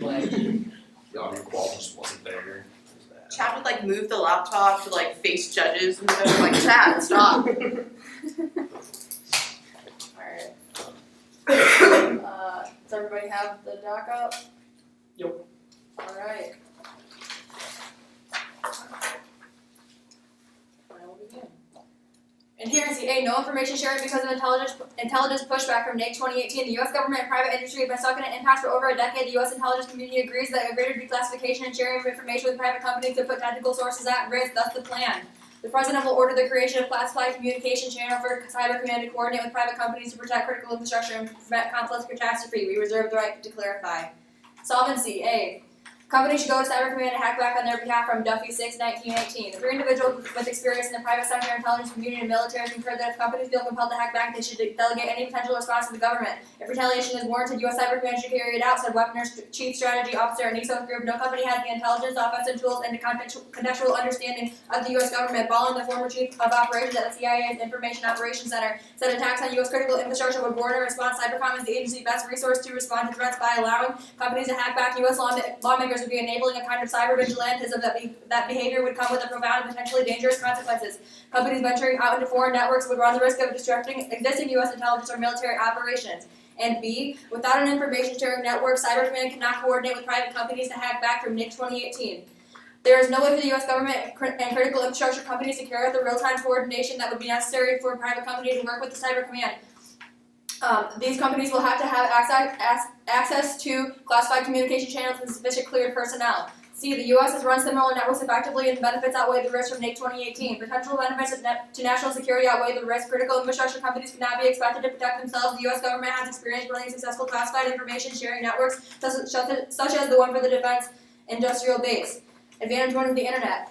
The audio quality just wasn't there. Chad would like move the laptop to like face judges and stuff. Like, Chad, stop. Alright. Does everybody have the doc up? Yep. Alright. I will begin. Adherency A. No information sharing because of intelligence pushback from NAIC 2018. The U.S. government and private industry have been stuck in an impasse for over a decade. The U.S. intelligence community agrees that a greater declassification and sharing of information with private companies could put technical sources at risk. Thus the plan. The President will order the creation of classified communication channel for Cyber Command to coordinate with private companies to protect critical infrastructure and prevent complex catastrophe. We reserve the right to clarify. Solvency A. Companies should go to Cyber Command to hack back on their behalf from Duffy 6, 1918. The three individuals with experience in the private sector, intelligence community, and military concur that if companies feel compelled to hack back, they should delegate any potential response to the government. If retaliation is warranted, U.S. Cyber Command should carry it out, said Weaponer Chief Strategy Officer at NISO Group. No company has the intelligence, offensive tools, and the contextual understanding of the U.S. government. Following the former Chief of Operations at the CIA's Information Operations Center, said attacks on U.S. critical infrastructure would warrant a response. Cybercom is the agency's best resource to respond to threats by allowing companies to hack back. U.S. lawmakers would be enabling a kind of cyber vigilantism that behavior would come with a profound and potentially dangerous consequences. Companies venturing out into foreign networks would run the risk of disrupting existing U.S. intelligence or military operations. And B, without an information sharing network, Cyber Command cannot coordinate with private companies to hack back from NIC 2018. There is no way for the U.S. government and critical infrastructure companies to carry out the real-time coordination that would be necessary for a private company to work with the Cyber Command. These companies will have to have access to classified communication channels and sufficient cleared personnel. C. The U.S. has run similar networks effectively and the benefits outweigh the risk from NIC 2018. Potential benefits to national security outweigh the risk. Critical infrastructure companies cannot be expected to protect themselves. The U.S. government has experience running successful classified information sharing networks, such as the one for the defense industrial base. Advantage 1 of the Internet.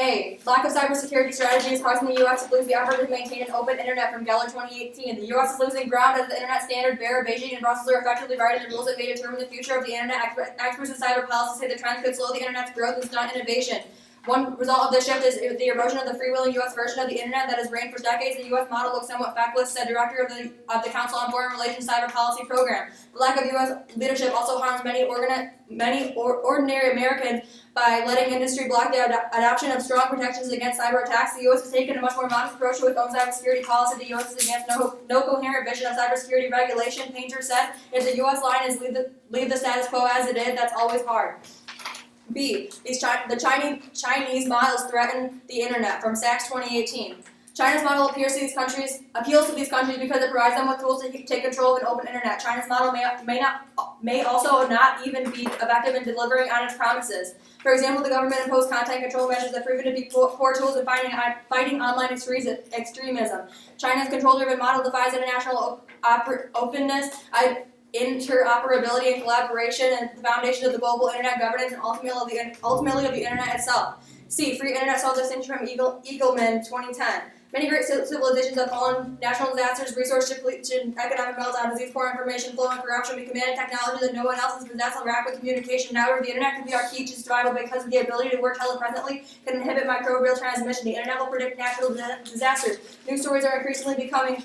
A. Lack of cybersecurity strategy is causing the U.S. to lose the effort to maintain an open Internet from Geller 2018. The U.S. is losing ground as the Internet standard bearer. Beijing and Brussels are effectively writing the rules that may determine the future of the Internet. Experts in cyber policy say the trend could slow the Internet's growth and stunt innovation. One result of this shift is the erosion of the freewheeling U.S. version of the Internet that has reigned for decades. The U.S. model looks somewhat feckless, said Director of the Council on Foreign Relations Cyber Policy Program. The lack of U.S. leadership also harms many ordinary Americans by letting industry block the adoption of strong protections against cyber attacks. The U.S. has taken a much more modest approach to its own cybersecurity policy. The U.S. has advanced no coherent vision of cybersecurity regulation. Painter said, if the U.S. line is leave the status quo as it is, that's always hard. B. The Chinese models threaten the Internet from Sachs 2018. China's model appeals to these countries because it provides them with tools to take control of an open Internet. China's model may also not even be effective in delivering on its promises. For example, the government imposed content control measures that proven to be poor tools in fighting online extremism. China's control-driven model defies international openness, interoperability and collaboration, and the foundation of the global Internet governance and ultimately of the Internet itself. C. Free Internet solves this from Eagleman 2010. Many great civilizations have fallen, national disasters, resource depletion, economic meltdown, disease, poor information flow, and corruption. We commanded technology that no one else has possessed on rapid communication. However, the Internet can be our key to survival because of the ability to work telepresently, can inhibit microbial transmission. The Internet will predict natural disasters. News stories are increasingly becoming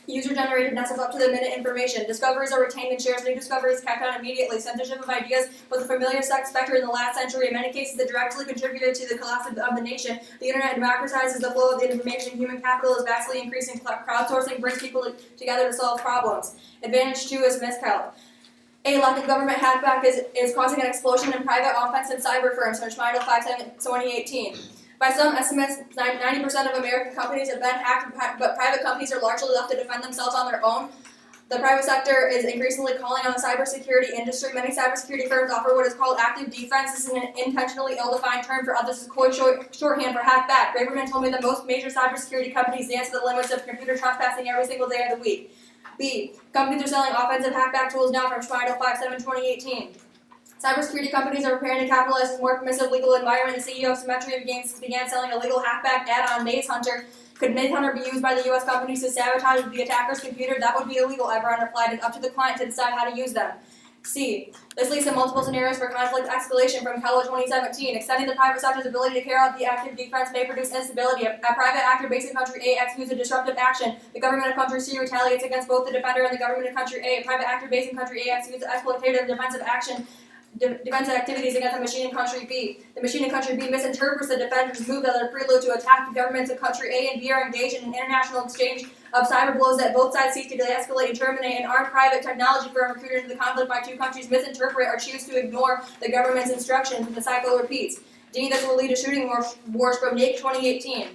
user-generated nets of up-to-the-minute information. Discoveries are retained and shares. New discoveries kept on immediately. Censorship of ideas was a familiar specter in the last century. In many cases, it directly contributed to the collapse of the nation. The Internet democratizes the flow of the information. Human capital is vastly increasing. Crowdsourcing brings people together to solve problems. Advantage 2 is miscount. A. Lack of government hackback is causing an explosion in private offensive cyber firms, from Schmeidel 2018. By some estimates, 90% of American companies have been hacked, but private companies are largely left to defend themselves on their own. The private sector is increasingly calling on the cybersecurity industry. Many cybersecurity firms offer what is called active defense. This is an intentionally ill-defined term. For others, it's shorthand for hackback. Braverman told me that most major cybersecurity companies dance to the limits of computer trespassing every single day of the week. B. Companies are selling offensive hackback tools now, from Schmeidel 2018. Cybersecurity companies are preparing to capitalize on a more permissive legal environment. The CEO of Symmetry began selling a legal hackback add-on, Maze Hunter. Could Maze Hunter be used by the U.S. companies to sabotage the attacker's computer? That would be illegal, Everon replied. It's up to the client to decide how to use them. C. This leads to multiple scenarios for conflict escalation, from Keller 2017. Extending the private sector's ability to carry out the active defense may produce instability. A private actor based in country A executes a disruptive action. The government of country C retaliates against both the defender and the government of country A. A private actor based in country A executes an exploitative defensive action. defensive activities against the machine in country B. The machine in country B misinterprets the defender's move as a prelude to attack. The governments of country A and B are engaged in an international exchange of cyber blows that both sides seek to de-escalate and terminate. An armed private technology firm recruited into the conflict by two countries misinterpret or choose to ignore the government's instructions, and the cycle repeats. D. This will lead to shooting wars from NAIC 2018.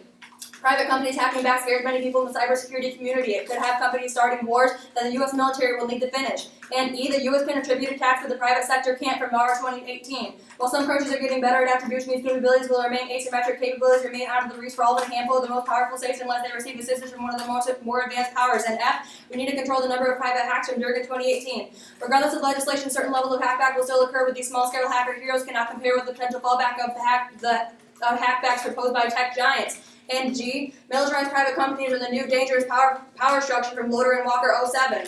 Private companies hacking back scares many people in the cybersecurity community. It could have companies starting wars that the U.S. military will need to finish. And E, the U.S. can attribute attacks that the private sector can't from Mars 2018. While some countries are getting better at attribution, these capabilities will remain asymmetric. Capabilities remain out of the reach for all but a handful of the most powerful states unless they receive assistance from one of the more advanced powers. And F, we need to control the number of private hacks from Durga 2018. Regardless of legislation, certain levels of hackback will still occur, with these small-scale hacker heroes cannot compare with the potential fallback of hackbacks proposed by tech giants. And G, militarized private companies are the new dangerous power structure from Loader and Walker 07.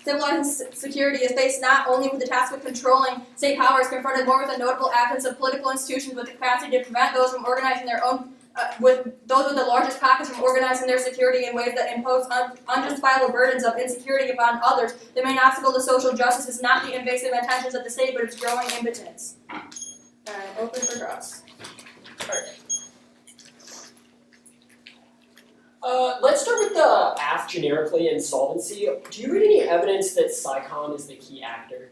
Civilized security is faced not only with the task of controlling state powers, confronted more with a notable absence of political institutions with the capacity to prevent those from organizing their own, with those with the largest pockets from organizing their security in ways that impose unjustifiable burdens of insecurity upon others. The main obstacle to social justice is not the invasive intentions of the state, but its growing impotence. Open for cross. Let's start with the AF generically insolvency. Do you read any evidence that SciComm is the key actor?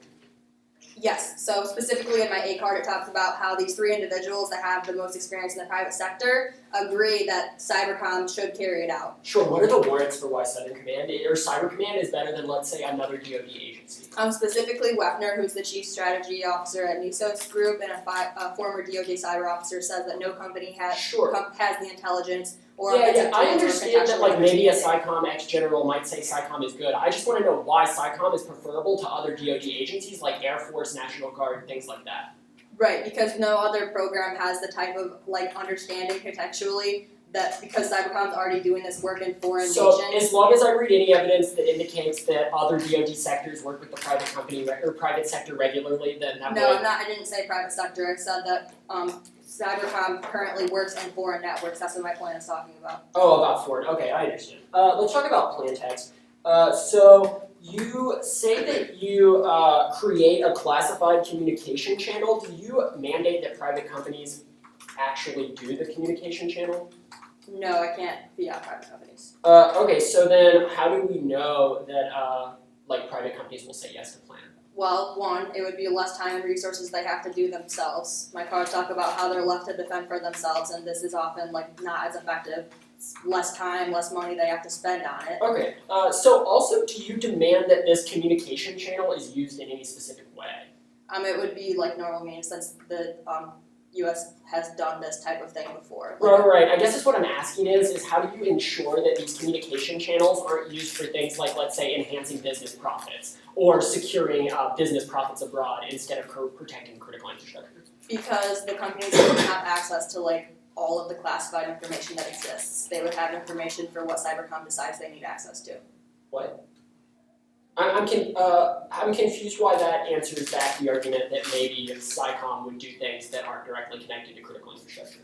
Yes, so specifically in my A card it talks about how these three individuals that have the most experience in the private sector agree that Cybercom should carry it out. Sure, what are the warrants for why Southern Command or Cyber Command is better than, let's say, another DoD agency? Specifically Wepner, who's the Chief Strategy Officer at NISO's group, and a former DoD cyber officer says that no company has the intelligence or I understand that like maybe a SciComm ex-general might say SciComm is good. I just want to know why SciComm is preferable to other DoD agencies like Air Force, National Guard, things like that. Right, because no other program has the type of like understanding contextually that because Cybercom's already doing this work in foreign nations. So as long as I read any evidence that indicates that other DoD sectors work with the private company or private sector regularly, then that No, I didn't say private sector. I said that Cybercom currently works in foreign networks. That's what my plan is talking about. Oh, about foreign. Okay, I understand. Let's talk about plan text. So you say that you create a classified communication channel. Do you mandate that private companies actually do the communication channel? No, I can't be out private companies. Okay, so then how do we know that like private companies will say yes to plan? Well, one, it would be less time and resources they have to do themselves. My cards talk about how they're left to defend for themselves, and this is often like not as effective. It's less time, less money they have to spend on it. Okay, so also do you demand that this communication channel is used in any specific way? It would be like normal means since the U.S. has done this type of thing before. Right. I guess that's what I'm asking is how do you ensure that these communication channels aren't used for things like, let's say, enhancing business profits or securing business profits abroad instead of protecting critical infrastructure? Because the companies don't have access to like all of the classified information that exists. They would have information for what Cybercom decides they need access to. What? I'm confused why that answers back the argument that maybe SciComm would do things that aren't directly connected to critical infrastructure.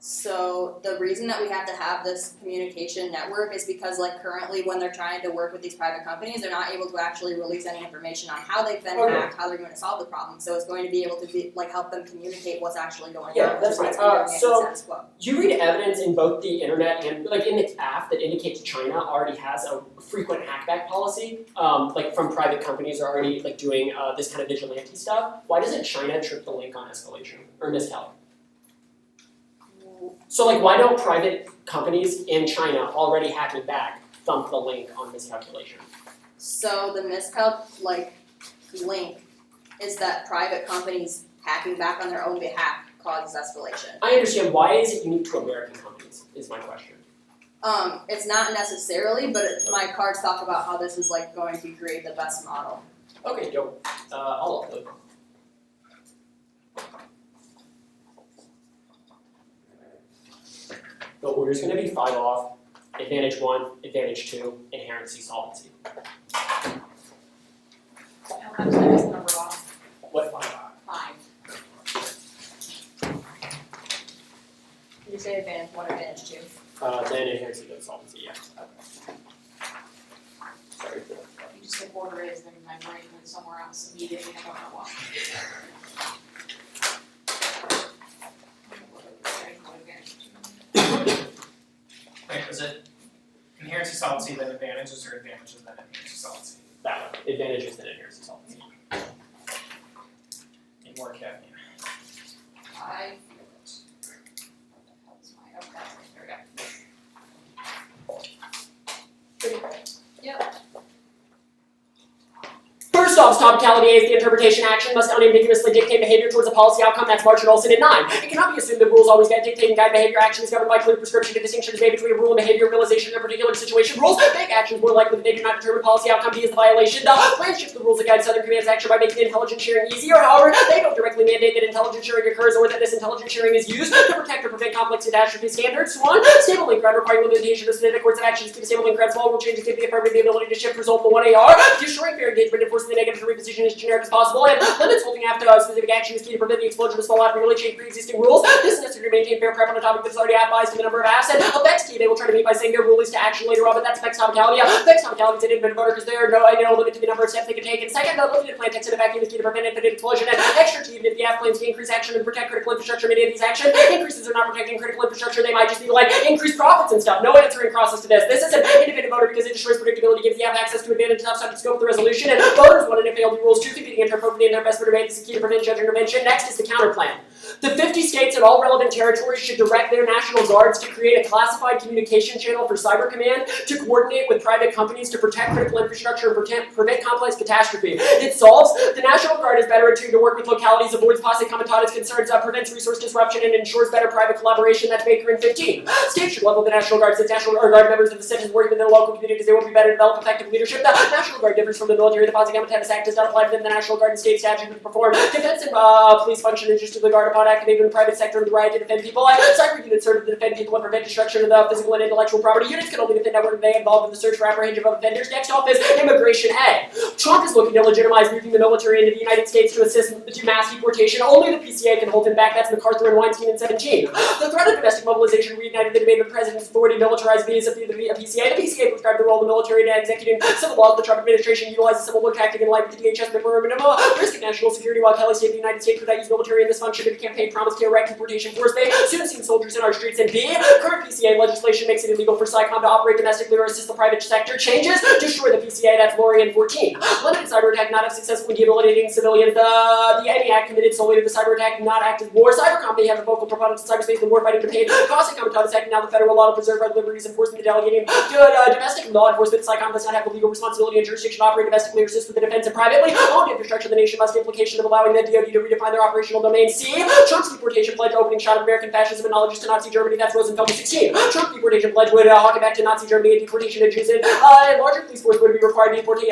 So the reason that we have to have this communication network is because like currently when they're trying to work with these private companies, they're not able to actually release any information on how they've been hacked, how they're going to solve the problem. So it's going to be able to be, like help them communicate what's actually going on. Yeah, that's right. So you read evidence in both the internet and like in the app that indicates China already has a frequent hackback policy, like from private companies are already like doing this kind of vigilante stuff. Why doesn't China trip the link on escalation or miscalc? So like why don't private companies in China already hacking back thump the link on miscalculation? So the link is that private companies hacking back on their own behalf causes escalation. I understand. Why is it unique to American companies is my question. It's not necessarily, but my cards talk about how this is like going to create the best model. Okay, dope. I'll upload. The order is going to be 5 off, advantage 1, advantage 2, inherency, solvency. How much time is the number off? What 5? 5. Did you say advantage 1 or advantage 2? Then inherency, then solvency, yeah. Sorry for that. You just said order is, then my brain went somewhere else immediately, I don't know why. solvency than advantages, or advantages than inherent solvency? That one, advantages than inherent solvency. Need more caffeine. I feel it. That's fine. Oh, that's it. There we go. Pretty great. Yep. First off, topicality is the interpretation action must unambiguously dictate behavior towards a policy outcome. That's March and Olson at 9. It cannot be assumed that rules always dictate and guide behavior. Action is governed by clear prescription. The distinction is made between a rule and behavior realization in a particular situation. Rules make actions more likely that they do not determine policy outcome. B is the violation. The plan shifts the rules that guide Southern Command's action by making intelligence sharing easier. However, they don't directly mandate that intelligence sharing occurs or that this intelligence sharing is used to protect or prevent complex catastrophe standards. 1. Stable link crowd requiring limitation of specific courts of actions to keep a stable link crowd. Small rule changes give the affirmative the ability to shift result in the 1AR. Destroying fair engagement and forcing the negative to reposition as generic as possible, and limits holding after specific action is key to prevent the explosion of small after change pre-existing rules. This is necessary to maintain fair prep on a topic that's already biased to the number of assets. That's key. They will try to meet by saying their rule is to action later on, but that's vex topicality. Vex topicality is an independent voter because there are no limit to the number of steps they can take. And second, looking at plan text in a vacuum is key to prevent infinite explosion. And extra key, even if the app plans to increase action and protect critical infrastructure, many of these action increases are not protecting critical infrastructure. They might just be like increased profits and stuff. No answering process to this. This is an independent voter because it destroys predictability, gives the app access to advantage outside the scope of the resolution. And voters want an FALD rules to competing inappropriately in their best debate. This is key to prevent judge intervention. Next is the counter plan. The 50 states and all relevant territories should direct their national guards to create a classified communication channel for Cyber Command to coordinate with private companies to protect critical infrastructure and prevent complex catastrophe. It solves the National Guard is better attuned to work with localities, avoids posse comitatus concerns, prevents resource disruption, and ensures better private collaboration. That's Baker in 15. States should level the National Guard since National Guard members of the citizens working within their local communities. They will be better to develop effective leadership. The National Guard differs from the military. The Posse Comitatus Act does not apply within the National Guard and state statutes to perform defense and police function just to the Guard upon activating the private sector with the right to defend people. Cyber units serve to defend people and prevent destruction of the physical and intellectual property. Units can only defend network they involved in the search for apprehension of offenders. Next off is immigration A. Trump is looking to legitimize moving the military into the United States to assist to mass deportation. Only the PCA can hold him back. That's MacArthur and Weinstein in 17. The threat of domestic mobilization reignited the debate of the president's authority to militarize the PCA. The PCA prescribed the role of the military to executing civil laws. The Trump administration utilized a civil war tactic in line with the DHS risk of national security while Kelly State of the United States would not use military in this function if the campaign promised to erect deportation force. They soon seen soldiers in our streets. And B, current PCA legislation makes it illegal for SICOM to operate domestically or assist the private sector. Changes destroy the PCA. That's Lori in 14. Limited cyber attack not have successfully debilitating civilians. The any act committed solely to the cyber attack do not act as war. Cybercom may have a vocal proponents in cyberspace and warfighting to pay cost comitatus act. Now the federal law to preserve our liberties enforcement and delegating domestic law enforcement. SICOM does not have the legal responsibility and jurisdiction to operate domestically or assist with the defense and privately owned infrastructure. The nation must implication of allowing the DoD to redefine their operational domain. C. Trump's deportation pledge opening shot of American fascism and knowledge to Nazi Germany. That's Rosenfeld in 16. Trump's deportation pledge would harken back to Nazi Germany and deportation of Jews. And larger police force would be required to deport the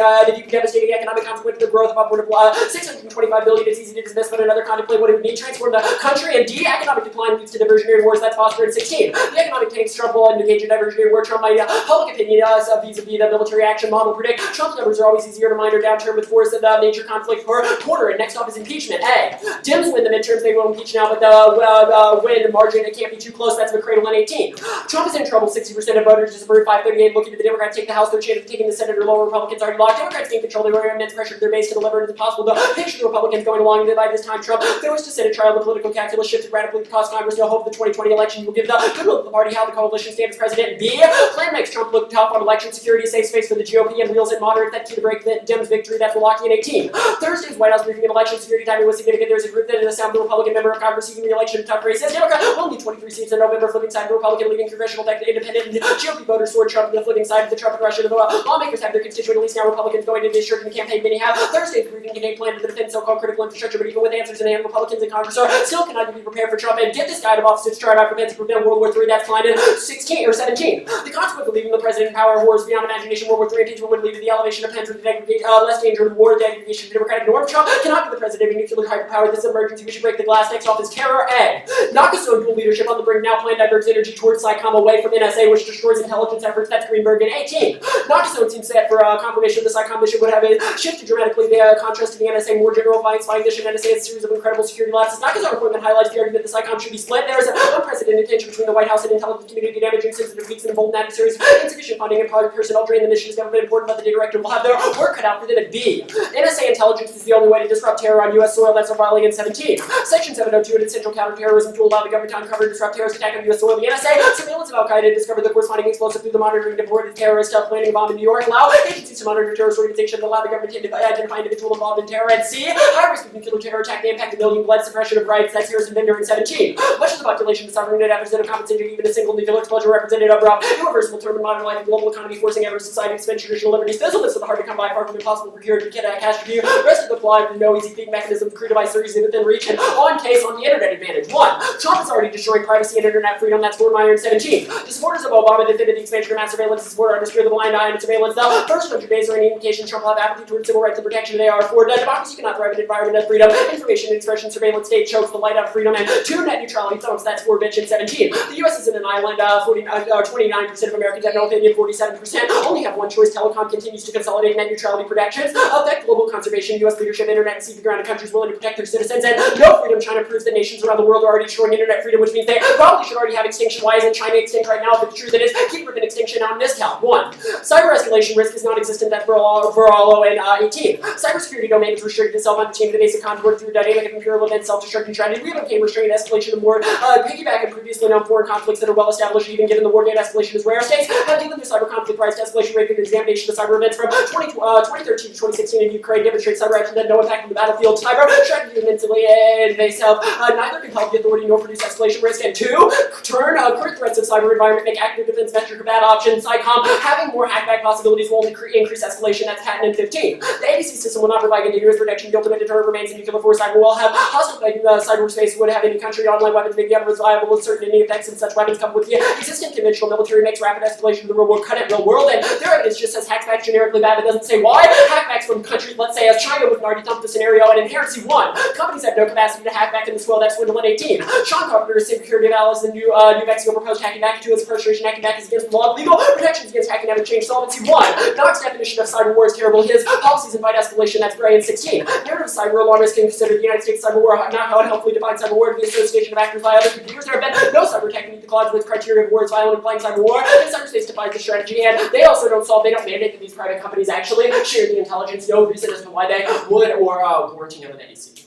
devastating economic consequence of the growth of upward of $625 billion. It's easy to dismiss, but another contemplate what it would mean transform the country. And D. Economic decline leads to diversionary wars. That's Foster in 16. The economic tanks Trump will engage in diversionary war. Trump might public opinion vis-a-vis the military action model predict Trump's numbers are always easier to mine or downturn with force of major conflict per quarter. And next off is impeachment. A. Dems win the midterms. They will impeach now, but the win margin it can't be too close. That's McCradle in 18. Trump is in trouble. 60% of voters disapproved. 538 looking to the Democrats take the House. Their chance of taking the Senate or lower Republicans already locked. Democrats gain control. They were immense pressure to their base to deliver. It is possible to pinch the Republicans going along. By this time, Trump goes to Senate trial. The political calculus shifted radically to cost Congress. No hope the 2020 election will give the goodwill of the party how the coalition stands president. B. Plan makes Trump look tough on election security. Safe space for the GOP and wheels it moderate. That key to break the Dems victory. That's Milwaukee in 18. Thursday's White House briefing on election security timing was significant. There's a group that is a sound Republican member of Congress seeking re-election in tough races. Democrat will need 23 seats in November, flipping side of the Republican, leaving congressional deck to independent. And GOP voters sword Trump to the flipping side of the Trump and Russia. The lawmakers have their constituent, at least now Republicans going into this shirt in the campaign. Many have. Thursday's briefing contained plan to defend so-called critical infrastructure, but even with answers in hand, Republicans in Congress are still cannot be prepared for Trump and get this guy to office to try to prevent World War III. That's Klein in 16 or 17. The consequence of leaving the president in power wars beyond imagination. World War III impeachment would lead to the elevation of Pence with less danger of war, the aggregation of democratic norms. Trump cannot be the president of a nuclear hyperpower. This emergency, we should break the glass. Next off is terror A. Nakasone dual leadership on the brink now plan diverts energy towards SICOM away from NSA, which destroys intelligence efforts. That's Greenberg in 18. Nakasone seems set for confirmation of the SICOM mission would have shifted dramatically the contrast to the NSA more general spying mission. NSA has a series of incredible security lapses. Nakasone appointment highlights the argument that the SICOM should be split. There is an unprecedented tension between the White House and intelligence community, damaging sensitive leaks and emboldened adversaries. Insufficient funding and private personnel drain the mission is never been important, but the director will have their work cut out for them at B. C. NSA intelligence is the only way to disrupt terror on U.S. soil. That's violating in 17. Section 702 an essential counterterrorism tool allow the government to uncover and disrupt terrorist attack on U.S. soil. The NSA surveillance of Al-Qaeda discovered the corresponding explosive through the monitoring of deported terrorists planning a bomb in New York. Allow agencies to monitor terrorist organizations. Allow the government to identify individual involved in terror. And C. High risk of nuclear terror attack. The impact of building blood suppression of rights. That's Harrison Bender in 17. Much of the population is sovereign and efforts that have compensated even a single nuclear explosion represented of irreversible term in modern life and global economy, forcing every society to spend traditional liberties. Fizzleness of the hard to come by, far from impossible to procure, to get a cash review. Rest of the fly with no easy think mechanism, crude device are easy within reach, and on case on the internet advantage. 1. Trump is already destroying privacy and internet freedom. That's Fort Meyer in 17. The supporters of Obama defended the expansion of mass surveillance to support our industry of the blind eye and surveillance. The first 100 days are any indication Trump will have apathy towards civil rights and protection. They are for democracy cannot thrive in an environment of freedom. Information and expression surveillance state chokes the light out of freedom. And 2. Net neutrality thumps. That's for bitch in 17. The U.S. isn't an island. 29% of Americans have no opinion. 47% only have one choice. Telecom continues to consolidate net neutrality protections. Affect global conservation. U.S. leadership. Internet and sea grounded countries willing to protect their citizens. And no freedom. China proves that nations around the world are already destroying internet freedom, which means they probably should already have extinction. Why isn't China extinct right now? If it's true that it is, keep prevent extinction on this count. 1. Cyber escalation risk is non-existent. That's for all in 18. Cybersecurity domain is restricted to self-understanding the basic contour through dynamic and imperial event self-destructing strategy. We have obtained restrained escalation of more piggyback and previously known foreign conflicts that are well established, even given the Wargate escalation is rare. States have dealing with cyber conflict rise to escalation rate. An examination of cyber events from 2013 to 2016 in Ukraine demonstrates cyber action that no impact on the battlefield. Cyber strategy mentally invasive. Neither can help the authority nor produce escalation risk. And 2. Turn current threats of cyber environment make active defense metric a bad option. CyCom having more hackback possibilities will only increase escalation. That's patent in 15. The ABC system will not provide continuous protection. The ultimate deterrent remains in nuclear force. Cyber will have hostile cyberspace would have any country online weapons make the evidence viable with certain any effects, and such weapons come with the existing conventional military makes rapid escalation of the real world cut it real world. And their evidence just says hackbacks generically bad. It doesn't say why. Hackbacks from countries, let's say as China, would already thump the scenario. And inherency 1. Companies have no capacity to hack back in this world. That's Swindle in 18. Sean Carpenter's security of Alice in New Mexico proposed hacking back to its frustration. Hacking back is against the law. Legal protections against hacking haven't changed. Solvency 1. Knox's definition of cyber war is terrible. His policies invite escalation. That's Gray in 16. Narrative of cyber alarmists can consider the United States cyber war not how it helpfully defines cyber war to the association of actors by other computers. There have been no cyber attack to meet the Clausewitz criteria of war is violent implying cyber war. And cyberspace defies the strategy, and they also don't mandate that these private companies actually share the intelligence. No reason as to why they would or warranting of an NEC.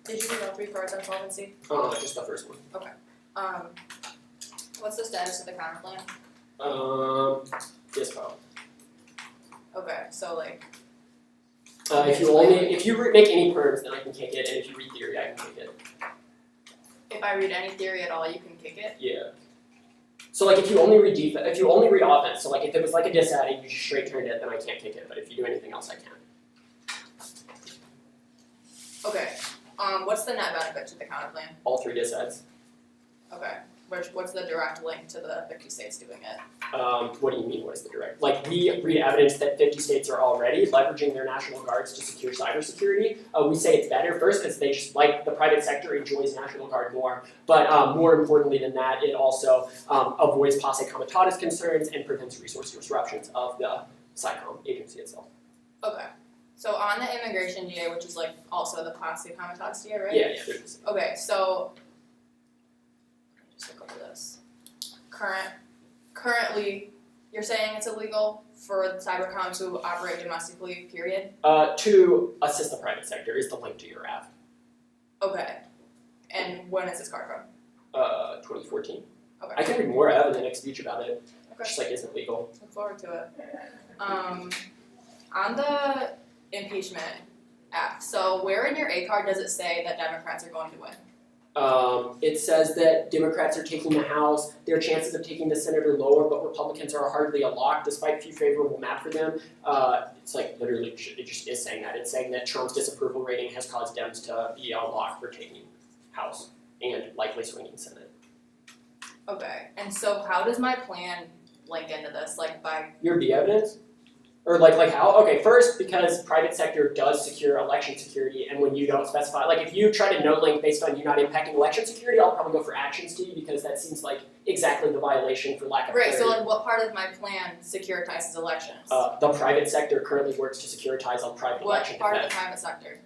Did you read all 3 parts on solvency? Just the first one. What's the status of the counterplan? Dispo. Okay, so like. If you make any perms, then I can kick it, and if you read theory, I can kick it. If I read any theory at all, you can kick it? Yeah. So like if you only read offense, so like if it was like a dis ad and you just straight turned it, then I can't kick it. But if you do anything else, I can. Okay. What's the net benefit to the counterplan? All 3 dis ads. Okay. What's the direct link to the 50 states doing it? What do you mean, what is the direct? Like, we read evidence that 50 states are already leveraging their national guards to secure cybersecurity. We say it's better, first, because they just, like, the private sector enjoys National Guard more. But more importantly than that, it also avoids posse comitatus concerns and prevents resource disruptions of the CyCom agency itself. Okay. So on the immigration DA, which is like also the posse comitatus DA, right? Yeah. Okay, so let me just look over this. Currently, you're saying it's illegal for cybercom to operate domestically, period? To assist the private sector is the link to your app. Okay. And when is this card from? 2014. Okay. I can read more. I have in the next speech about it. Okay. Just like isn't legal. Look forward to it. On the impeachment app, so where in your A card does it say that Democrats are going to win? It says that Democrats are taking the House, their chances of taking the Senate are lower, but Republicans are hardly a lock despite a few favorable map for them. It's like literally, it just is saying that. It's saying that Trump's disapproval rating has caused Dems to be a lock for taking House and likely swinging Senate. Okay, and so how does my plan link into this? Like by Your B evidence? Or like how? Okay, first, because private sector does secure election security, and when you don't specify, like if you try to no link based on you not impacting election security, I'll probably go for actions to you because that seems like exactly the violation for lack of right, clarity. so like what part of my plan securitizes elections? The private sector currently works to securitize all private What election part of defense. the private sector?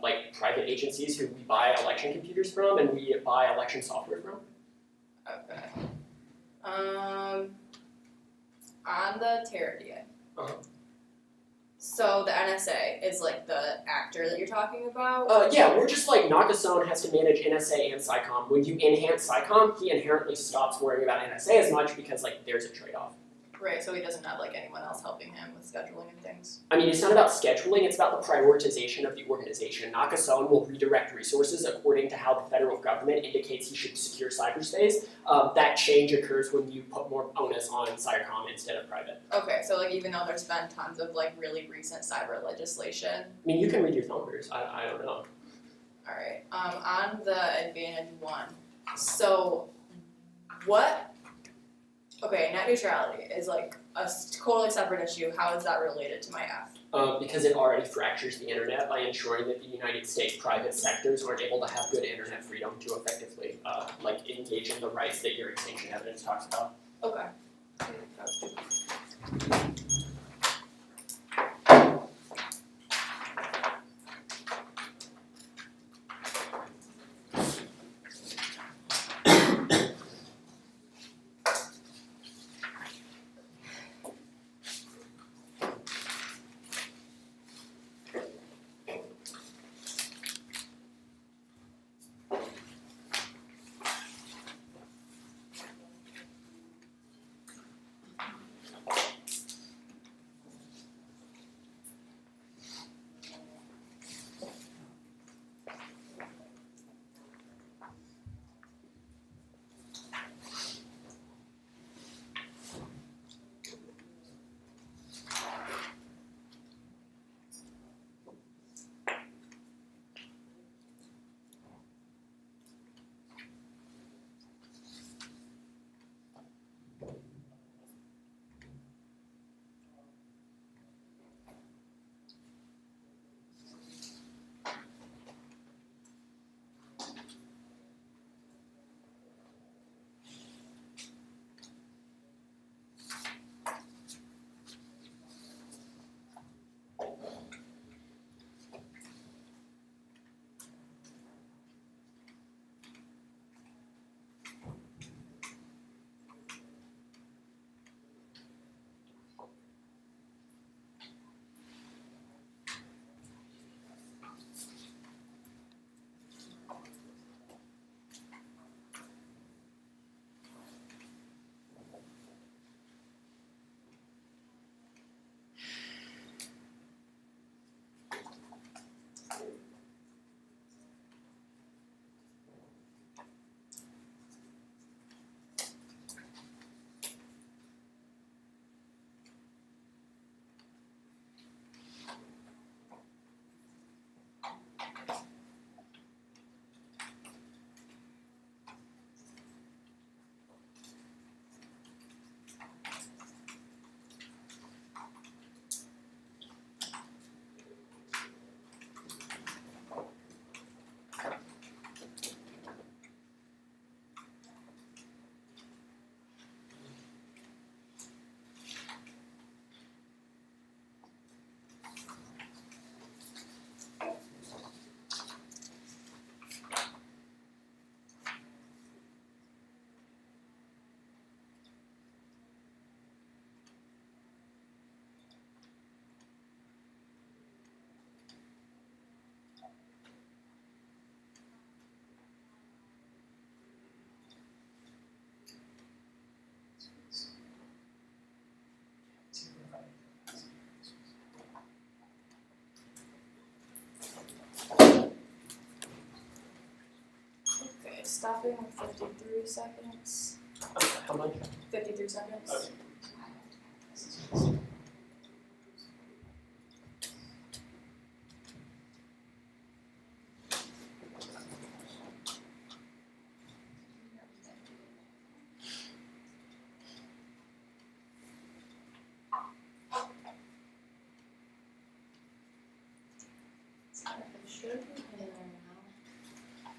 Like private agencies who we buy election computers from and we buy election software from. Okay. On the Terror DA. Uh-huh. So the NSA is like the actor that you're talking about? Yeah, we're just like Nakasone has to manage NSA and SciComm. When you enhance SciComm, he inherently stops worrying about NSA as much because like there's a trade-off. Right, so he doesn't have like anyone else helping him with scheduling and things. I mean, it's not about scheduling, it's about the prioritization of the organization. Nakasone will redirect resources according to how the federal government indicates he should secure cyberspace. That change occurs when you put more onus on SciComm instead of private. Okay, so like even though there's been tons of like really recent cyber legislation. I mean, you can read your numbers, I don't know. Alright, on the Advantage 1, so what, okay, net neutrality is like a totally separate issue. How is that related to my F? Because it already fractures the internet by ensuring that the United States private sectors aren't able to have good internet freedom to effectively like engage in the rights that your extinction evidence talks about. Okay. Stopping at 53 seconds. How much? 53 seconds. Okay.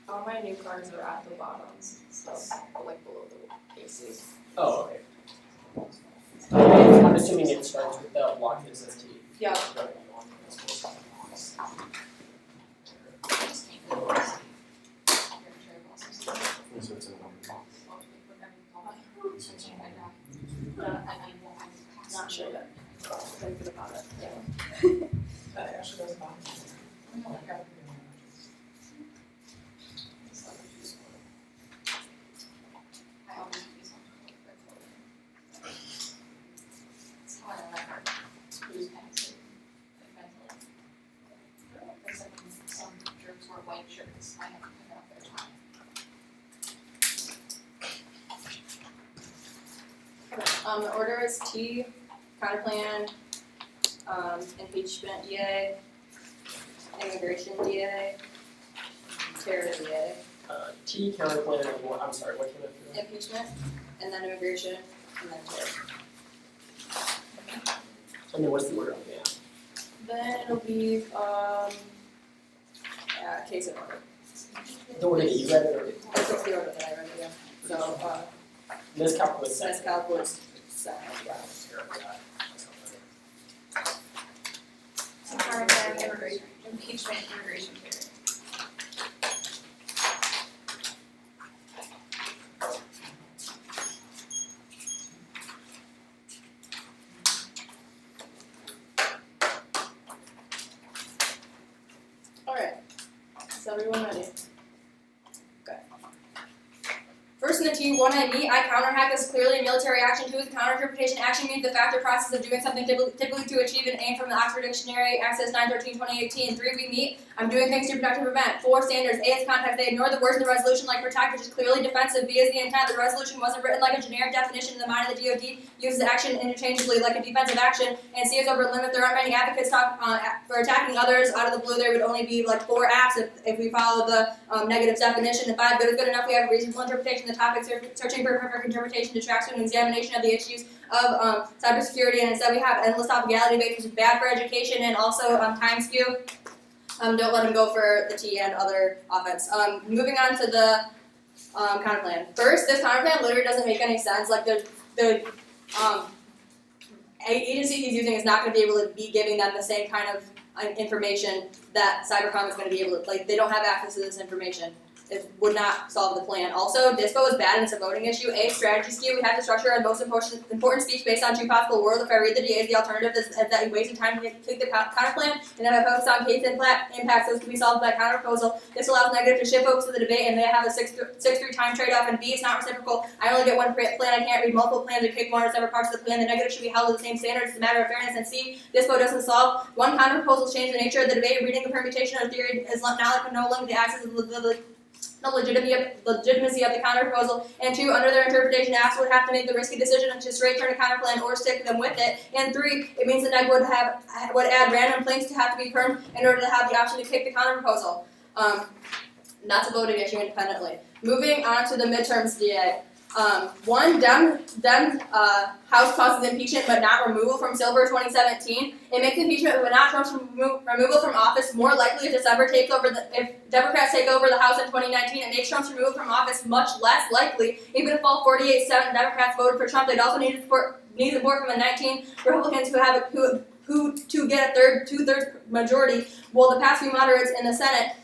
All my new cards are at the bottoms, so like below the cases. Oh, okay. I'm assuming it starts with the block SST. Yeah. So it's a number. So it's a Very good about it. Yeah. That actually doesn't bother me. I always use them for clothing. That's how I like our blues pants and mentally. Except when some jerks wear white shirts, I have to put out their time. The order is T, counter plan, impeachment DA, immigration DA, terrorism DA, T counterplan and what, I'm sorry, what came after that? impeachment, and then immigration, and then terrorism. And then what's the order of that? Then it'll be, case in order. The order that you read or That's the order that I read it, yeah. So, Ms. Calcula's Ms. second? Calcula's second, yeah. So part of that impeachment, immigration period. Alright, is everyone ready? Okay. First in the T, one I meet, I counterhack is clearly a military action. Two is counterinterpretation. Action means the fact or process of doing something typically to achieve an aim from the Oxford Dictionary, Access 9/13/2018. 3, we meet, I'm doing things to protect or prevent. 4, standards. A is context. They ignore the words in the resolution like protect, which is clearly defensive. B is the intent. The resolution wasn't written like a generic definition in the mind of the DoD. Uses action interchangeably like a defensive action. And C is over limit. There aren't many advocates for attacking others. Out of the blue, there would only be like 4 acts if we follow the negative definition. And 5, good is good enough. We have reasonable interpretation. The topics are searching for perfect interpretation detracts from an examination of the issues of cybersecurity. And instead we have endless topic-ality base, which is bad for education, and also time skew. Don't let him go for the T and other offense. Moving on to the counter plan. First, this counter plan literally doesn't make any sense. Like the agency he's using is not going to be able to be giving them the same kind of information that Cybercom is going to be able to. Like they don't have access to this information. It would not solve the plan. Also, DISPO is bad and it's a voting issue. A, strategy skew. We have to structure our most important speech based on 2 possible worlds. If I read the DAs, the alternative is that we wasted time to take the counter plan, and if I focus on case impacts, those can be solved by counter proposal. This allows negative to shift focus to the debate, and they have a 6-3 time trade-off. And B, is not reciprocal. I only get one plan. I can't read multiple plans or kick one or separate parts of the plan. The negative should be held to the same standards. It's a matter of fairness. And C, DISPO doesn't solve one counter proposal change the nature of the debate. Reading the permutation of theory is not like no longer the access of the legitimacy of the counter proposal. And 2, under their interpretation, ASK would have to make the risky decision to straight turn a counter plan or stick them with it. And 3, it means the neg would add random planks to have to be confirmed in order to have the option to kick the counter proposal. That's a voting issue independently. Moving on to the midterms DA. One, House passes impeachment but not removal from Silver 2017. It makes impeachment but not Trump's removal from office more likely if if Democrats take over the House in 2019. It makes Trump's removal from office much less likely. Even if all 48 Senate Democrats voted for Trump, they'd also need support from the 19 Republicans who to get a 2/3 majority. Well, the past few moderates in the Senate.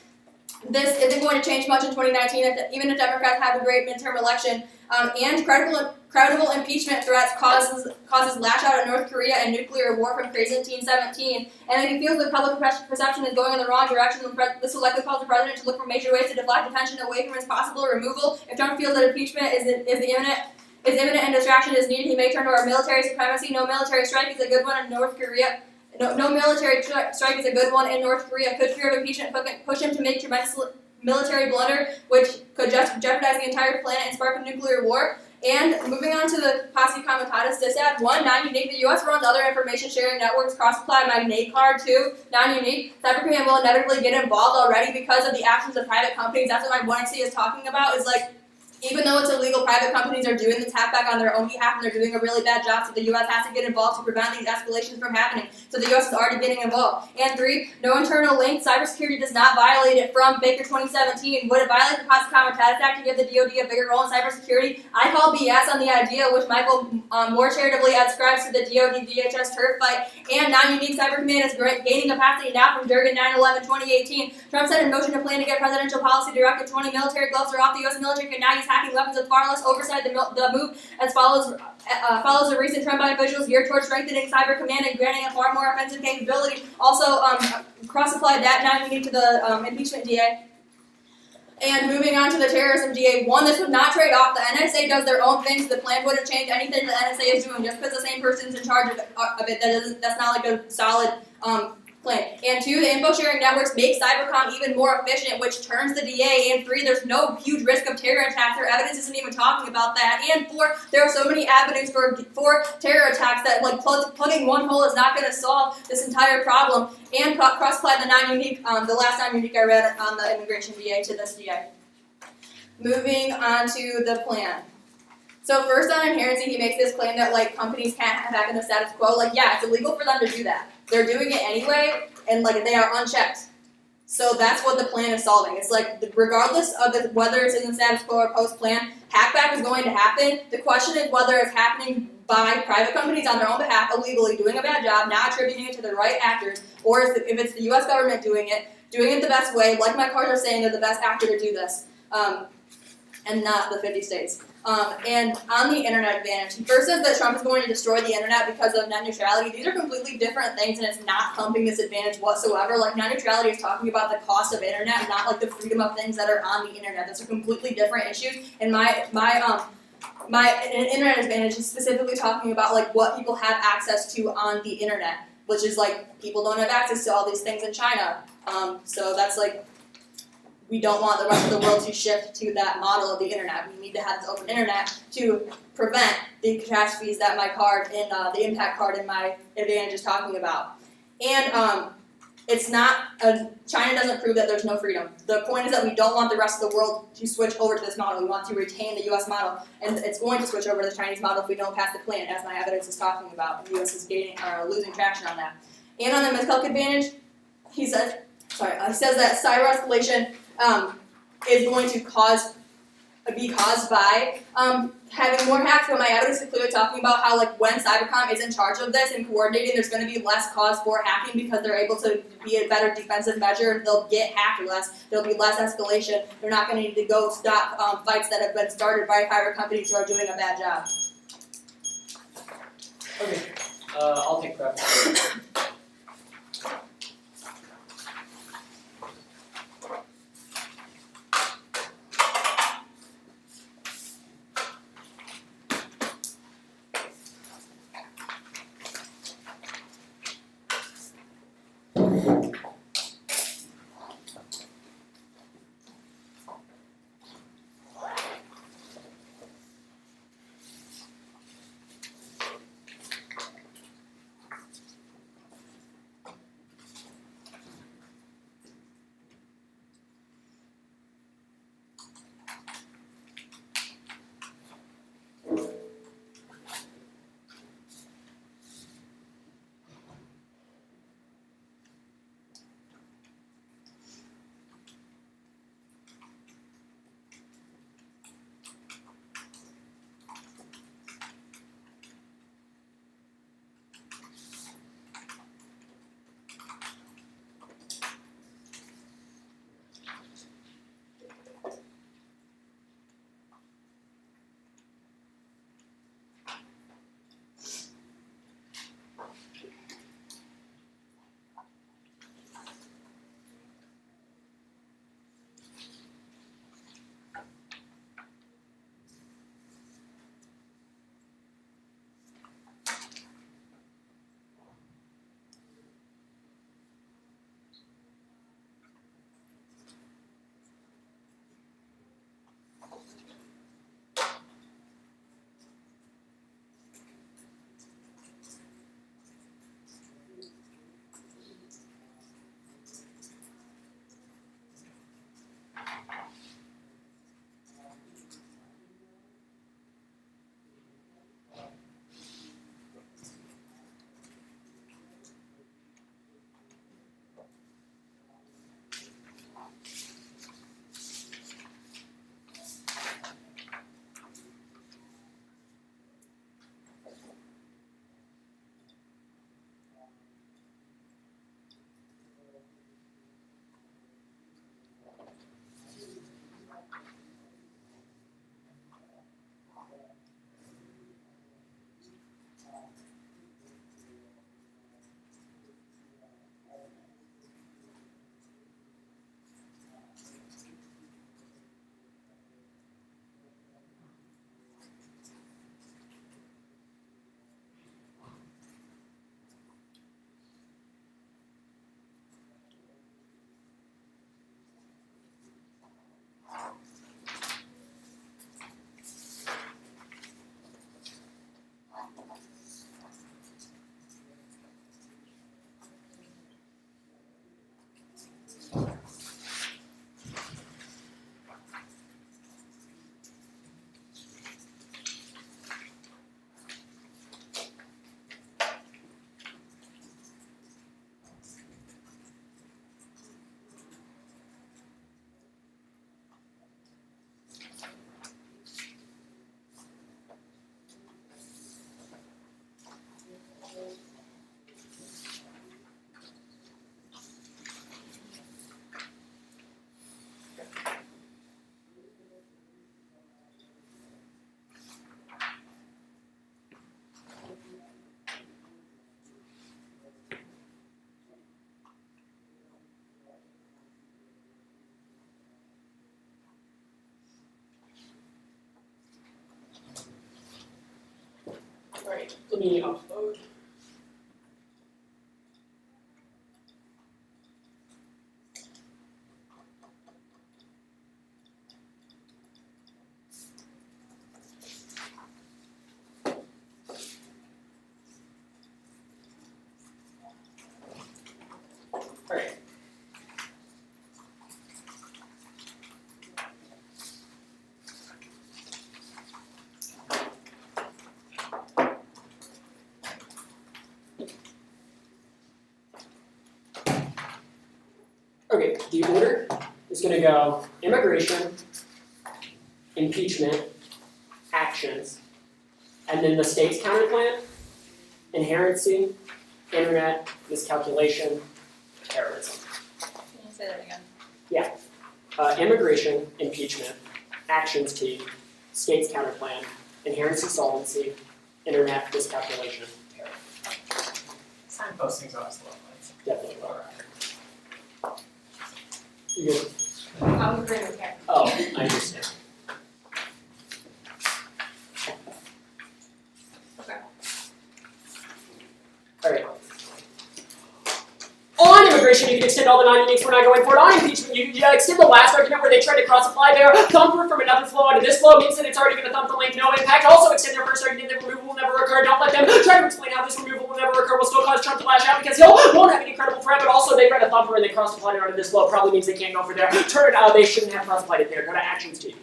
This isn't going to change much in 2019, even if Democrats have a great midterm election. And credible impeachment threats causes lash out at North Korea and nuclear war from crazy 1917. And if he feels the public perception is going in the wrong direction, this will likely cause the president to look for major ways to deflect attention away from his possible removal. If Trump feels that impeachment is imminent and distraction is needed, he may turn to our military supremacy. No military strike is a good one in North Korea. No military strike is a good one in North Korea. Could fear of impeachment push him to make tremendous military blunder, which could just jeopardize the entire planet and spark a nuclear war. And moving on to the posse comitatus dissad. 1, non-unique. The U.S. runs other information sharing networks. Cross-apply Magnate Card. 2, non-unique. Cyber Command will inevitably get involved already because of the actions of private companies. That's what my 1C is talking about. Is like, even though it's illegal, private companies are doing the tap back on their own behalf and they're doing a really bad job, so the U.S. has to get involved to prevent these escalations from happening. So the U.S. is already getting involved. And 3, no internal link. Cybersecurity does not violate it from Baker 2017. Would it violate the Posse Comitatus Act to give the DoD a bigger role in cybersecurity? I call BS on the idea, which Michael more charitably ascribes to the DoD DHS turf fight. And non-unique Cyber Command is gaining capacity now from Durgan 9/11/2018. Trump set in motion a plan to get presidential policy directive 20 military gloves are off. The U.S. military can now use hacking weapons with far less oversight. The move as follows a recent trend by officials geared towards strengthening cyber command and granting a far more offensive capability. Also, cross-applied that now unique to the impeachment DA. And moving on to the terrorism DA, one, this would not trade off. The NSA does their own things. The plan wouldn't change anything the NSA is doing just because the same person's in charge of it. That's not like a solid plan. And two, the info sharing networks make cybercom even more efficient, which turns the DA. And three, there's no huge risk of terror attacks. Their evidence isn't even talking about that. And four, there are so many avenues for terror attacks that like plugging one hole is not going to solve this entire problem. And cross-apply the last non-unique I read on the immigration DA to this DA. Moving on to the plan. So first on inherency, he makes this claim that like companies can't have back in the status quo. Like, yeah, it's illegal for them to do that. They're doing it anyway, and like they are unchecked. So that's what the plan is solving. It's like regardless of whether it's in the status quo or post-plan, hackback is going to happen. The question is whether it's happening by private companies on their own behalf, illegally doing a bad job, not attributing it to the right actors, or if it's the U.S. government doing it the best way. Like my cards are saying, they're the best actor to do this, and not the 50 states. And on the internet advantage, he first says that Trump is going to destroy the internet because of net neutrality. These are completely different things, and it's not pumping this advantage whatsoever. Like net neutrality is talking about the cost of internet, not like the freedom of things that are on the internet. Those are completely different issues. And my internet advantage is specifically talking about like what people have access to on the internet, which is like people don't have access to all these things in China. So that's like. We don't want the rest of the world to shift to that model of the internet. We need to have this open internet to prevent the catastrophes that my card in the impact card in my advantage is talking about. And it's not China doesn't prove that there's no freedom. The point is that we don't want the rest of the world to switch over to this model. We want to retain the U.S. model, and it's going to switch over to the Chinese model if we don't pass the plan, as my evidence is talking about. The U.S. is losing traction on that. And on the miscalc advantage, he says that cyber escalation is going to be caused by having more hacks, but my evidence is clearly talking about how like when cybercom is in charge of this and coordinating, there's going to be less cause for hacking because they're able to be a better defensive measure. They'll get hacked less. There'll be less escalation. They're not going to need to go stop fights that have been started by private companies who are doing a bad job. Okay, I'll take prep. Alright, let me upload. Alright. Okay, the order is going to go immigration, impeachment, actions, and then the state's counterplan, inherency, internet, miscalculation, terrorism. Can you say that again? Immigration, impeachment, actions T, state's counterplan, inherency, solvency, internet, miscalculation, terrorism. Signposting's always a lot less. Definitely lower. You good? I'm agreeing with Karen. Oh, I understand. Okay. Alright. On immigration, you can extend all the non-uniques, we're not going for it. On impeachment, you extend the last argument where they tried to cross-apply their thumper from another flow onto this flow, means that it's already going to thump the length, no impact. Also extend their first argument that removal will never occur. Don't let them try to explain how this removal will never occur, will still cause Trump to lash out because he won't have any credible threat, but also they read a thumper and they cross-applied it onto this flow, probably means they can't go for there. Turn it out, they shouldn't have cross-applied it there. Go to actions T.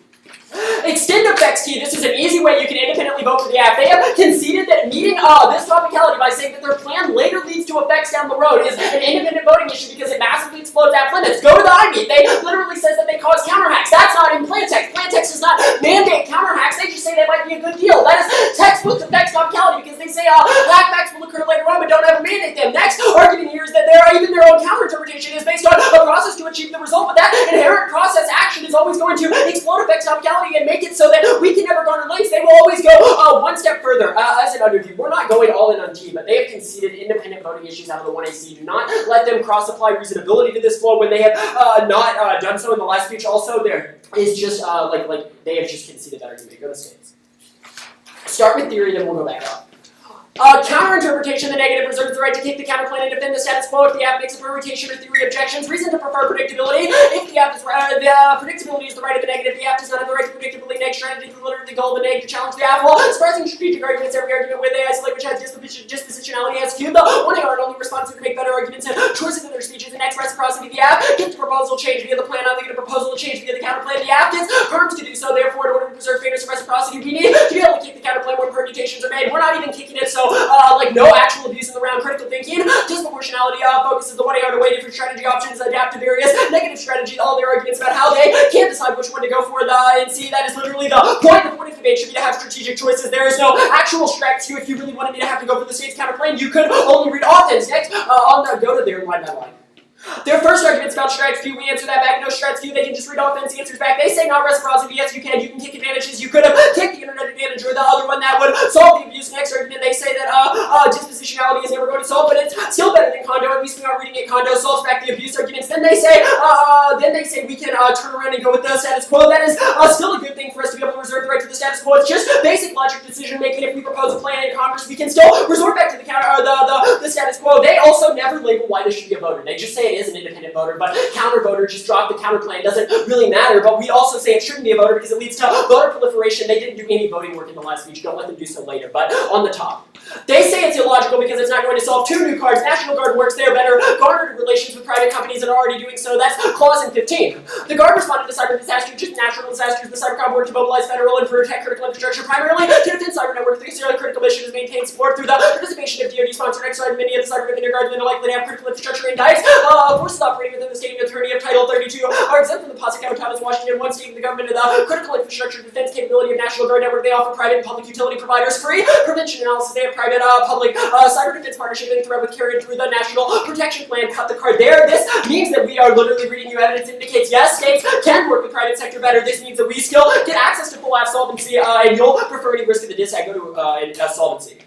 Extend effects T. This is an easy way you can independently vote for the app. They have conceded that meeting this topicality by saying that their plan later leads to effects down the road is an independent voting issue because it massively explodes app limits. Go to the IME. They literally says that they cause counter hacks. That's not in plan text. Plan text does not mandate counter hacks. They just say they might be a good deal. That is textbook effects topicality because they say hackbacks will occur later on but don't ever mandate them. Next argument here is that even their own counter interpretation is based on a process to achieve the result, but that inherent process action is always going to explode effects topicality and make it so that we can never garner links. They will always go one step further. As an underview, we're not going all in on T, but they have conceded independent voting issues out of the 1AC. Do not let them cross-apply reasonability to this flow when they have not done so in the last speech. Also, there is just like they have just conceded that argument. Go to states. Start with theory, then we'll go back up. Counterinterpretation, the negative reserves the right to kick the counterplan and defend the status quo if the app makes a permutation or theory objections. Reason to prefer predictability. If the app is the predictability is the right of the negative, the app does not have the right to predictably neg strategy to literally goal the neg to challenge the app. Well, expressing strategic arguments, every argument where they isolate which has dispositionality as cubed. The one are only responsive to make better arguments and choices in their speeches and next reciprocity. The app gets the proposal change via the plan, not get a proposal change via the counterplan. The app gets affirms to do so. Therefore, in order to preserve fairness and reciprocity, we need to be able to kick the counterplan when permutations are made. We're not even kicking it, so no actual abuse in the round. Critical thinking, disproportionality focuses the one to weigh different strategy options, adapt to various negative strategies. All their arguments about how they can't decide which one to go for. And see, that is literally the point. The point of debate should be to have strategic choices. There is no actual strategy. If you really wanted me to have to go for the state's counterplan, you could only read offense. Next, go to their line by line. Their first argument's about strats Q. We answer that back. No strats Q. They can just read offense answers back. They say not reciprocity. Yes, you can. You can kick advantages. You could have kicked the internet advantage or the other one that would solve the abuse. Next argument, they say that dispositionality is never going to solve, but it's still better than condo. At least we are reading it. Condo solves back the abuse arguments. Then they say we can turn around and go with the status quo. That is still a good thing for us to be able to reserve the right to the status quo. It's just basic logic decision making. If we propose a plan in Congress, we can still resort back to the the status quo. They also never label why this should be a voter. They just say it is an independent voter, but counter voter, just drop the counter plan. Doesn't really matter, but we also say it shouldn't be a voter because it leads to voter proliferation. They didn't do any voting work in the last speech. Don't let them do so later. But on the top, they say it's illogical because it's not going to solve two new cards. National Guard works there better. Garnered relations with private companies that are already doing so. That's clause in 15. The Guard responded to cyber disasters, just natural disasters. The Cybercom worked to mobilize federal and protect critical infrastructure, primarily to defend cyber networks. The necessarily critical mission is maintain support through the participation of DoD-sponsored exercise. Many of the cyber defender guardsmen are likely to have critical infrastructure indicts. Forces operating within the state attorney of Title 32 are exempt from the posse Thomas Washington, one state of the government of the critical infrastructure defense capability of National Guard network. They offer private and public utility providers free prevention analysis. They have private public cyber defense partnership and threat with carried through the National Protection Plan. Cut the card there. This means that we are literally reading you evidence indicates yes, states can work with private sector better. This means that we still get access to full app solvency and you'll prefer any risk of the dis. I go to solvency.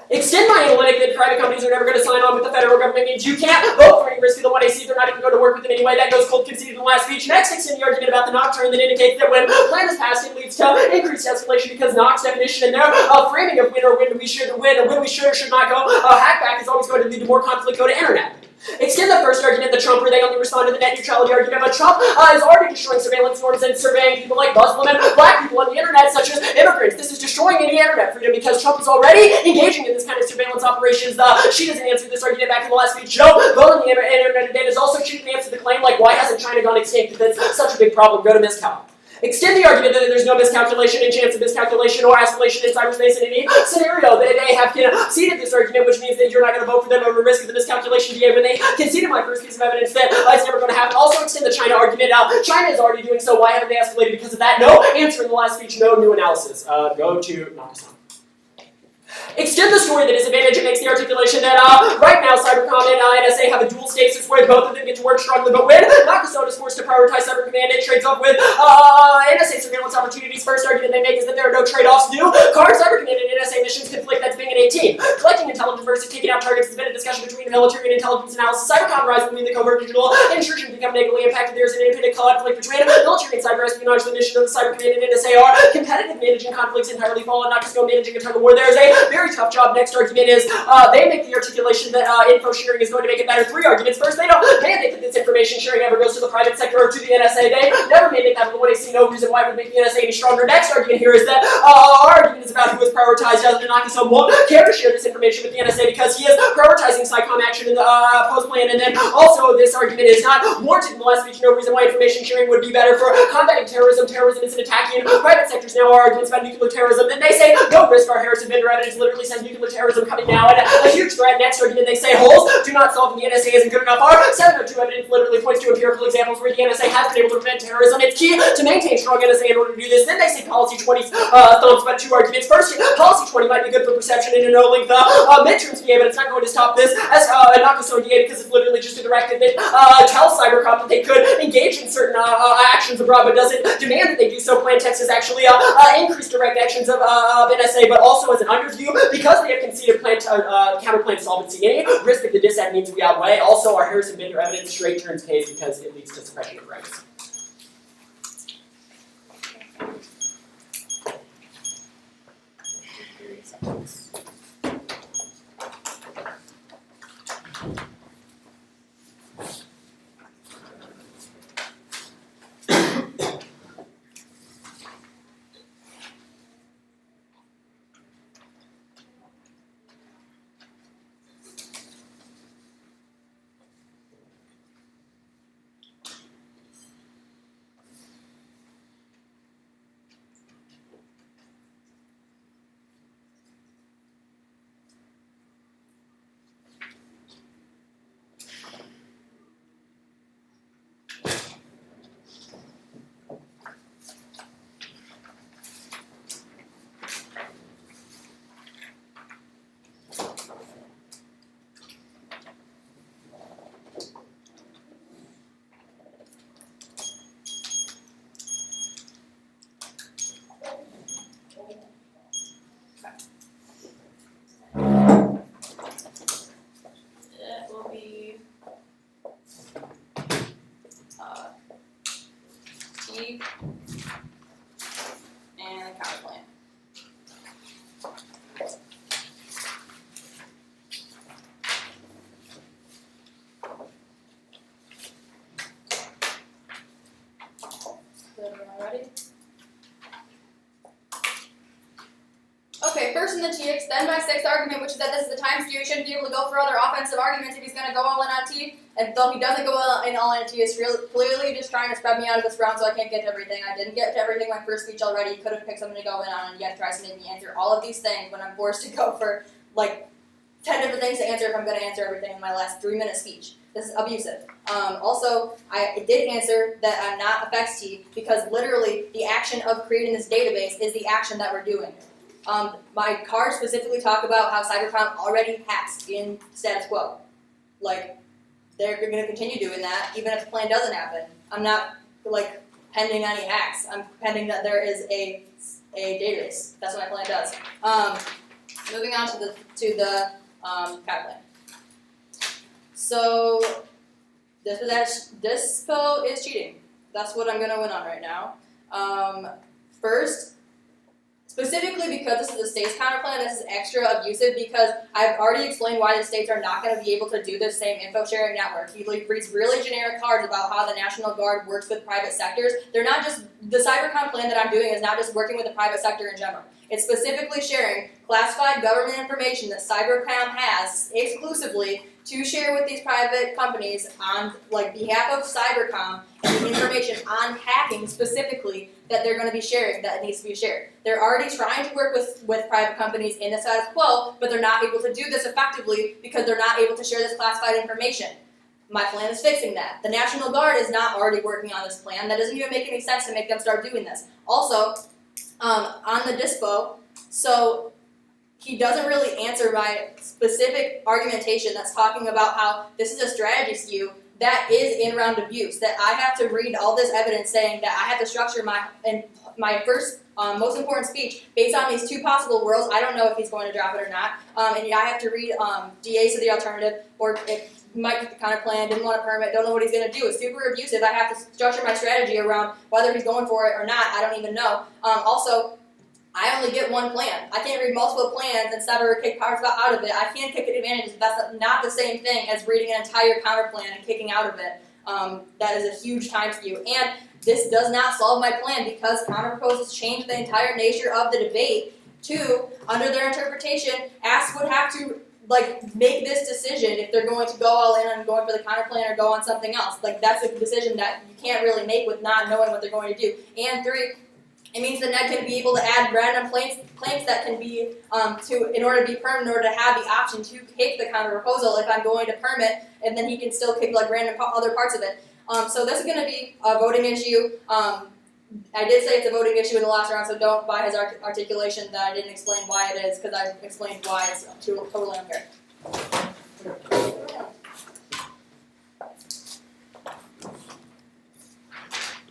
Extend my analytic that private companies are never going to sign on with the federal government means you can't vote for any risk of the 1AC. They're not even going to work with them anyway. That goes cold conceded in the last speech. Next, extend the argument about the nocturne that indicates that when plan is passed, it leads to increased escalation because Knox definition and their framing of when we should win or when we should or should not go hackback is always going to lead to more conflict go to internet. Extend the first argument, the Trump, where they only respond to the net neutrality argument, but Trump is already destroying surveillance norms and surveying people like Muslim and black people on the internet, such as immigrants. This is destroying any internet freedom because Trump is already engaging in this kind of surveillance operations. She doesn't answer this argument back in the last speech. Joe, vote on the internet debate is also she didn't answer the claim, like, why hasn't China gone extinct if it's such a big problem? Go to miscal. Extend the argument that there's no miscalculation and chance of miscalculation or escalation in cyberspace in any scenario. That they have conceded this argument, which means that you're not going to vote for them over risk of the miscalculation DA when they conceded my first piece of evidence that it's never going to happen. Also extend the China argument. China is already doing so. Why haven't they escalated because of that? No answer in the last speech. No new analysis. Go to Nakasone. Extend the story that disadvantage and makes the articulation that right now Cybercom and NSA have a dual stasis where both of them get to work strongly, but when Nakasone is forced to prioritize Cyber Command, it trades off with NSA surveillance opportunities. First argument they make is that there are no trade-offs. New current Cyber Command and NSA missions conflict. That's being an 18. Collecting intelligence versus taking out targets has been a discussion between military and intelligence analysis. Cybercom rise when the covert digital intrusion become negatively impacted. There's an independent conflict between military and cyber espionage. The mission of the Cyber Command and NSA are competitive, managing conflicts entirely fall on Nakasone managing a tug of war. There's a very tough job. Next argument is they make the articulation that info sharing is going to make it better. Three arguments. First, they don't mandate that this information sharing ever goes to the private sector or to the NSA. They never mandate that, but when they see no reason why it would make the NSA any stronger. Next argument here is that our argument is about who is prioritized. Nakasone won't care to share this information with the NSA because he is prioritizing SciComm action in the post-plan. And then also this argument is not warranted in the last speech. No reason why information sharing would be better for combating terrorism. Terrorism isn't attacking private sectors now. Our arguments about nuclear terrorism. Then they say no risk. Our Harrison Bender evidence literally says nuclear terrorism coming now, and a huge threat. Next argument, they say holes do not solve and the NSA isn't good enough. Our 702 evidence literally points to empirical examples where the NSA has been able to prevent terrorism. It's key to maintain strong NSA in order to do this. Then they say policy 20's thumbs, but two arguments. First, policy 20 might be good for perception and annulling the midterms DA, but it's not going to stop this as a Nakasone DA because it's literally just a directive that tells Cybercom that they could engage in certain actions abroad, but doesn't demand that they do so. Plan text is actually increased direct actions of NSA, but also as an underview because they have conceded plan counterplan solvency. Any risk of the dissent means we outweigh. Also, our Harrison Bender evidence straight turns case because it leads to suppression of rights. And counterplan. Ready? Okay, first in the T, extend my sixth argument, which is that this is a time skew. He shouldn't be able to go for other offensive arguments if he's going to go all in on T. And though he doesn't go all in on T, he's clearly just trying to spread me out of this round so I can't get to everything. I didn't get to everything in my first speech already. He could have picked something to go in on, and yet tries to make me answer all of these things when I'm forced to go for like 10 different things to answer if I'm going to answer everything in my last 3-minute speech. This is abusive. Also, I did answer that I'm not affects T because literally the action of creating this database is the action that we're doing. My cards specifically talk about how Cybercom already hacks in status quo. Like, they're going to continue doing that even if the plan doesn't happen. I'm not, like, pending any hacks. I'm pending that there is a database. That's what my plan does. moving on to the CAD plan. So dispo is cheating. That's what I'm gonna win on right now. First, specifically because this is the state's counter plan, this is extra abusive because I've already explained why the states are not going to be able to do the same info sharing network. He reads really generic cards about how the National Guard works with private sectors. They're not just, the cybercom plan that I'm doing is not just working with the private sector in general. It's specifically sharing classified government information that cybercom has exclusively to share with these private companies on behalf of cybercom and the information on hacking specifically that they're going to be sharing that needs to be shared. They're already trying to work with private companies in the status quo, but they're not able to do this effectively because they're not able to share this classified information. My plan is fixing that. The National Guard is not already working on this plan. That doesn't even make any sense to make them start doing this. Also, on the dispo, so he doesn't really answer my specific argumentation that's talking about how this is a strategy skew that is in-round abuse, that I have to read all this evidence saying that I have to structure my first most important speech based on these two possible worlds. I don't know if he's going to drop it or not, and I have to read DAs to the alternative, or if he might get the counter plan, didn't want a permit, don't know what he's going to do. It's super abusive. I have to structure my strategy around whether he's going for it or not. I don't even know. Also, I only get one plan. I can't read multiple plans and sever or kick parts out of it. I can't kick advantages. That's not the same thing as reading an entire counter plan and kicking out of it. That is a huge time skew. And this does not solve my plan because counter proposals change the entire nature of the debate to, under their interpretation, ASK would have to make this decision if they're going to go all in on going for the counter plan or go on something else. That's a decision that you can't really make with not knowing what they're going to do. And three, it means the net can be able to add random claims that can be in order to be permanent, in order to have the option to kick the counter proposal if I'm going to permit, and then he can still kick random other parts of it. So this is going to be a voting issue. I did say it's a voting issue in the last round, so don't buy his articulation that I didn't explain why it is, because I explained why it's totally unfair.